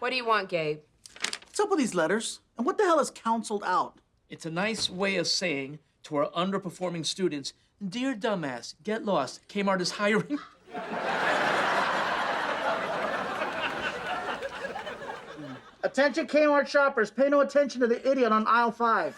What do you want, Gabe? What's up with these letters? And what the hell is counseled out? It's a nice way of saying to our underperforming students, dear dumbass, get lost. Kmart is hiring. Attention Kmart shoppers, pay no attention to the idiot on aisle 5.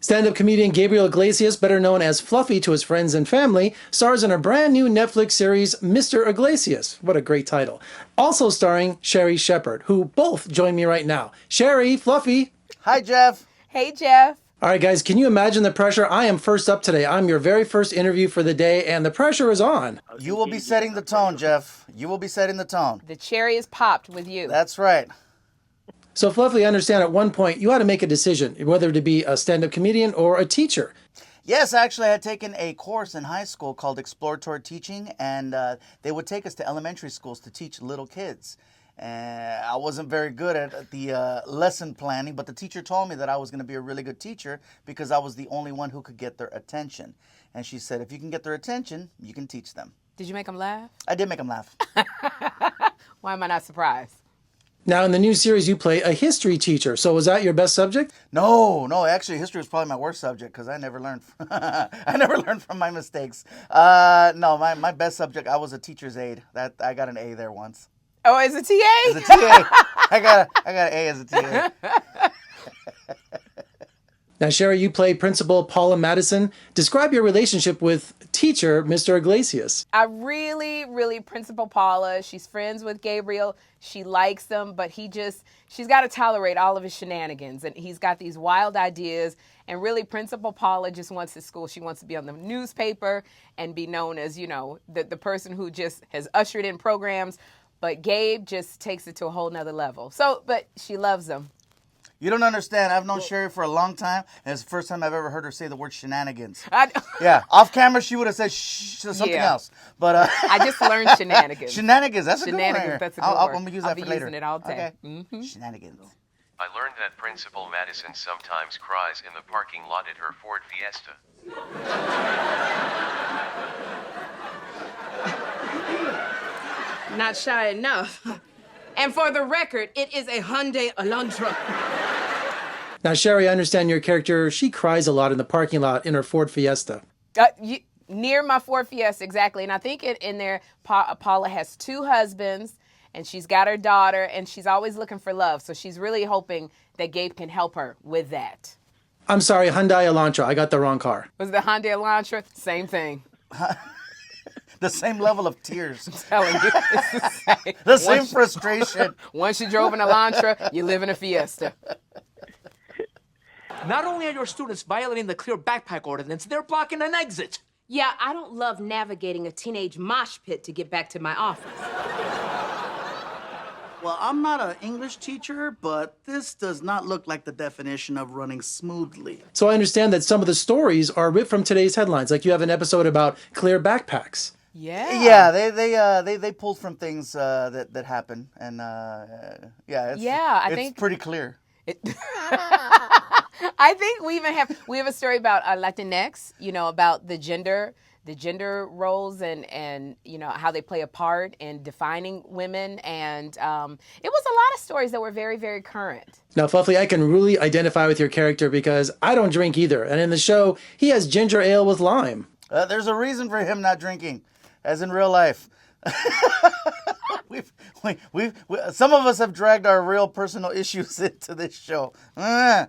Stand-up comedian Gabriel Iglesias, better known as Fluffy to his friends and family, stars in a brand new Netflix series, Mr. Iglesias. What a great title. Also starring Sherri Shepherd, who both join me right now. Sherri, Fluffy. Hi, Jeff. Hey, Jeff. All right, guys, can you imagine the pressure? I am first up today. I'm your very first interview for the day, and the pressure is on. You will be setting the tone, Jeff. You will be setting the tone. The cherry is popped with you. That's right. So, Fluffy, I understand at one point you had to make a decision, whether to be a stand-up comedian or a teacher. Yes, actually, I had taken a course in high school called Exploratory Teaching, and they would take us to elementary schools to teach little kids. I wasn't very good at the lesson planning, but the teacher told me that I was going to be a really good teacher because I was the only one who could get their attention. And she said, if you can get their attention, you can teach them. Did you make them laugh? I did make them laugh. Why am I not surprised? Now, in the new series, you play a history teacher. So was that your best subject? No, actually, history was probably my worst subject because I never learned. I never learned from my mistakes. No, my best subject, I was a teacher's aide. I got an A there once. Oh, as a TA? As a TA. I got an A as a TA. Now, Sherri, you play Principal Paula Madison. Describe your relationship with teacher, Mr. Iglesias. I really, Principal Paula, she's friends with Gabriel. She likes him, but she's got to tolerate all of his shenanigans. And he's got these wild ideas. And really, Principal Paula just wants his school. She wants to be on the newspaper and be known as, the person who just has ushered in programs. But Gabe just takes it to a whole nother level. But she loves him. You don't understand. I've known Sherri for a long time, and it's the first time I've ever heard her say the word shenanigans. Yeah, off camera she would have said something else. But I just learned shenanigans. Shenanigans, that's a good one. Shenanigans, that's a good word. I'm going to use that for later. I'll be using it all day. Okay. Mm-hmm. Shenanigans. I learned that Principal Madison sometimes cries in the parking lot at her Ford Fiesta. Not shy enough. And for the record, it is a Hyundai Elantra. Now, Sherri, I understand your character. She cries a lot in the parking lot in her Ford Fiesta. Near my Ford Fiesta, exactly. And I think in there, Paula has 2 husbands, and she's got her daughter, and she's always looking for love. So she's really hoping that Gabe can help her with that. I'm sorry, Hyundai Elantra. I got the wrong car. Was the Hyundai Elantra? Same thing. The same level of tears. I'm telling you, it's the same. The same frustration. Once you drove an Elantra, you live in a Fiesta. Not only are your students violating the clear backpack ordinance, they're blocking an exit. Yeah, I don't love navigating a teenage mosh pit to get back to my office. Well, I'm not an English teacher, but this does not look like the definition of running smoothly. So I understand that some of the stories are ripped from today's headlines. Like you have an episode about clear backpacks. Yeah. Yeah, they pulled from things that happen, and I think it's pretty clear. I think we have a story about Latinx, about the gender roles and how they play a part in defining women, and it was a lot of stories that were very, very current. Now, Fluffy, I can really identify with your character because I don't drink either, and in the show he has ginger ale with lime. There's a reason for him not drinking, as in real life. Some of us have dragged our real personal issues into this show. I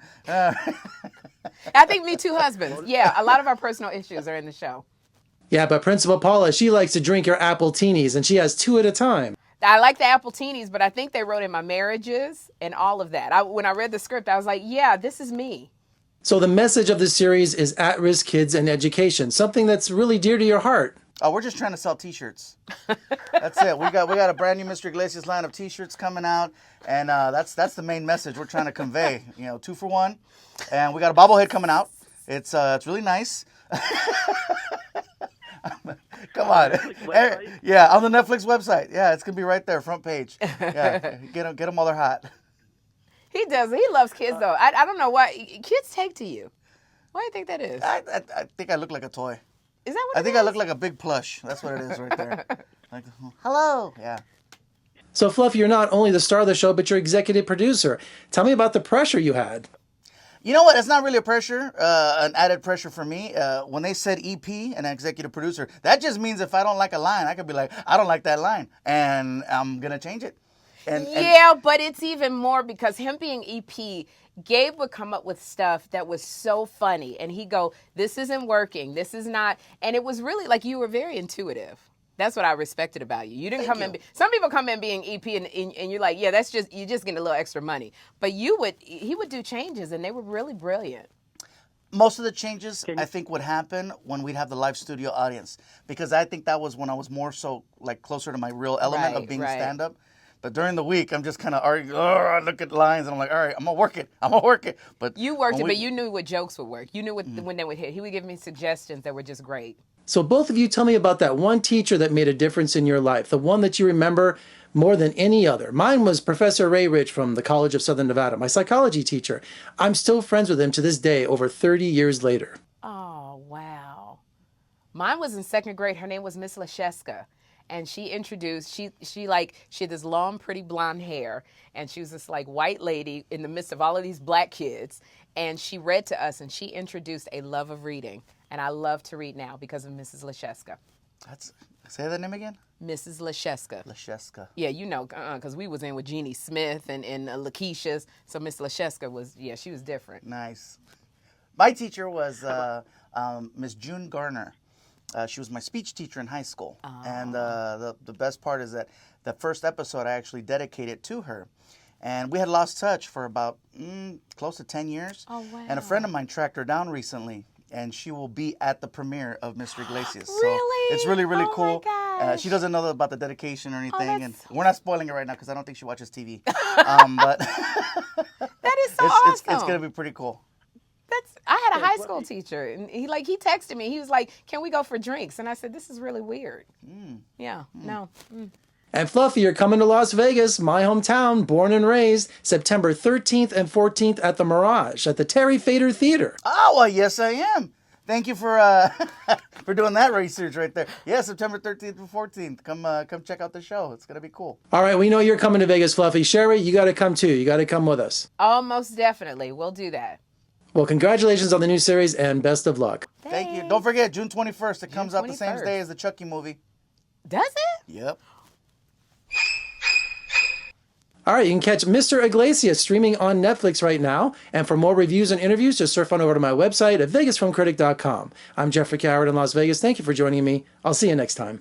think Me Too husbands. Yeah, a lot of our personal issues are in the show. Yeah, but Principal Paula, she likes to drink your apple teenies, and she has 2 at a time. I like the apple teenies, but I think they wrote in my marriages and all of that. When I read the script, I was like, yeah, this is me. So the message of the series is at-risk kids and education, something that's really dear to your heart. Oh, we're just trying to sell T-shirts. That's it. We got a brand new Mr. Iglesias line of T-shirts coming out, and that's the main message we're trying to convey. 2 for 1, and we got a bobblehead coming out. It's really nice. Come on. Yeah, on the Netflix website. Yeah, it's gonna be right there, front page. Yeah, get them while they're hot. He does. He loves kids though. I don't know why kids take to you. Why do you think that is? I think I look like a toy. Is that what I think I look like a big plush. That's what it is right there. Like, hello. Yeah. So Fluffy, you're not only the star of the show, but you're executive producer. Tell me about the pressure you had. You know what? It's not really a pressure, an added pressure for me. When they said EP and executive producer, that just means if I don't like a line, I could be like, I don't like that line, and I'm going to change it. Yeah, but it's even more because him being EP, Gabe would come up with stuff that was so funny, and he'd go, this isn't working, this is not, and it was really like you were very intuitive. That's what I respected about you. You didn't come in. Some people come in being EP and you're like, yeah, that's just, you just getting a little extra money. But he would do changes and they were really brilliant. Most of the changes, I think, would happen when we'd have the live studio audience, because I think that was when I was more so like closer to my real element of being stand-up. But during the week, I'm just kind of arguing. Oh, I look at lines and I'm like, all right, I'm gonna work it. But you worked it, but you knew what jokes would work. You knew when they would hit. He would give me suggestions that were just great. So both of you tell me about that one teacher that made a difference in your life, the one that you remember more than any other. Mine was Professor Ray Rich from the College of Southern Nevada, my psychology teacher. I'm still friends with him to this day, over 30 years later. Oh, wow. Mine was in second grade. Her name was Miss Leszewska. And she introduced, she had this long, pretty blonde hair. And she was this like white lady in the midst of all of these black kids. And she read to us and she introduced a love of reading. And I love to read now because of Mrs. Leszewska. Say that name again? Mrs. Leszewska. Leszewska. Yeah, you know, because we was in with Jeannie Smith and Lakeisha's. So Miss Leszewska was, yeah, she was different. Nice. My teacher was Miss June Garner. She was my speech teacher in high school. And the best part is that the first episode I actually dedicated to her. And we had lost touch for about close to 10 years. Oh, wow. And a friend of mine tracked her down recently. And she will be at the premiere of Mr. Iglesias. Really? So it's really, really cool. My gosh. She doesn't know about the dedication or anything. And that's we're not spoiling it right now because I don't think she watches TV. But That is so awesome. It's going to be pretty cool. I had a high school teacher, and he texted me. He was like, "Can we go for drinks?" And I said, "This is really weird." Yeah, no. And Fluffy, you're coming to Las Vegas, my hometown, born and raised, September 13th and 14th at the Mirage at the Terry Fader Theater. Oh, well, yes, I am. Thank you for for doing that research right there. Yeah, September 13th and 14th. Come check out the show. It's going to be cool. All right, we know you're coming to Vegas, Fluffy. Sherri, you got to come too. You got to come with us. Oh, most definitely. We'll do that. Well, congratulations on the new series and best of luck. Thank you. Don't forget, June 21st. It comes out the same day as the Chucky movie. Does it? Yep. All right, you can catch Mr. Iglesias streaming on Netflix right now. And for more reviews and interviews, just surf on over to my website at vegasfilmcritic.com. I'm Jeffrey Coward in Las Vegas. Thank you for joining me. I'll see you next time.